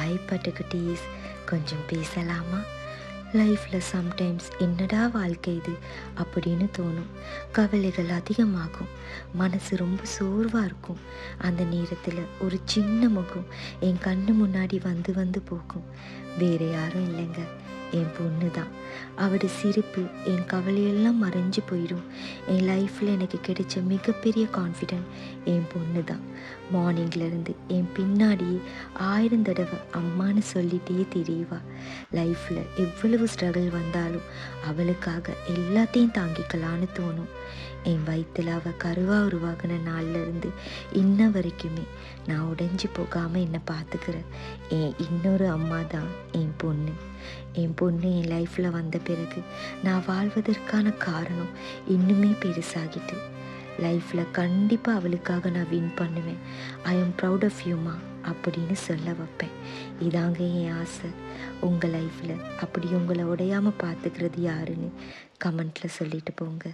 Hi பட்டுக்குட்டீஸ், கொஞ்சம் பேசலாமா? லைஃப்பில் சம்டைம்ஸ் என்னடா வாழ்க்கை இது அப்படின்னு தோணும். கவலைகள் அதிகமாகும், மனசு ரொம்ப சோர்வாக இருக்கும். அந்த நேரத்தில் ஒரு சின்ன முகம் என் கண்ணு முன்னாடி வந்து வந்து போகும். வேறு யாரும் இல்லைங்க, என் பொண்ணு தான். அவட சிரிப்பு என் கவலையெல்லாம் மறைஞ்சு போயிடும். என் லைஃப்பில் எனக்கு கிடைச்ச மிகப்பெரிய கான்ஃபிடென்ட் என் பொண்ணு தான். மார்னிங்லேருந்து என் பின்னாடியே 1000 தடவை அம்மான்னு சொல்லிட்டே தெரியவா. லைஃப்பில் எவ்வளவு ஸ்ட்ரகிள் வந்தாலும் அவளுக்காக எல்லாத்தையும் தாங்கிக்கலான்னு தோணும். என் வயிற்றில் அவள் கருவாக உருவாகின நாள்லேருந்து இன்ன வரைக்குமே நான் உடைஞ்சி போகாமல் என்னை பார்த்துக்கிறேன் என் இன்னொரு அம்மா தான் என் பொண்ணு. என் பொண்ணு என் லைஃப்பில் வந்த பிறகு நான் வாழ்வதற்கான காரணம் இன்னுமே பெருசாகிட்டு. லைஃப்பில் கண்டிப்பாக அவளுக்காக நான் வின் பண்ணுவேன். ஐ எம் ப்ரவுட் ஆஃப் யூமா அப்படின்னு சொல்ல வைப்பேன். இதாங்க என் ஆசை. உங்கள் லைஃப்பில் அப்படி உங்களை உடையாமல் பார்த்துக்கிறது யாருன்னு கமெண்ட்டில் சொல்லிட்டு போங்க.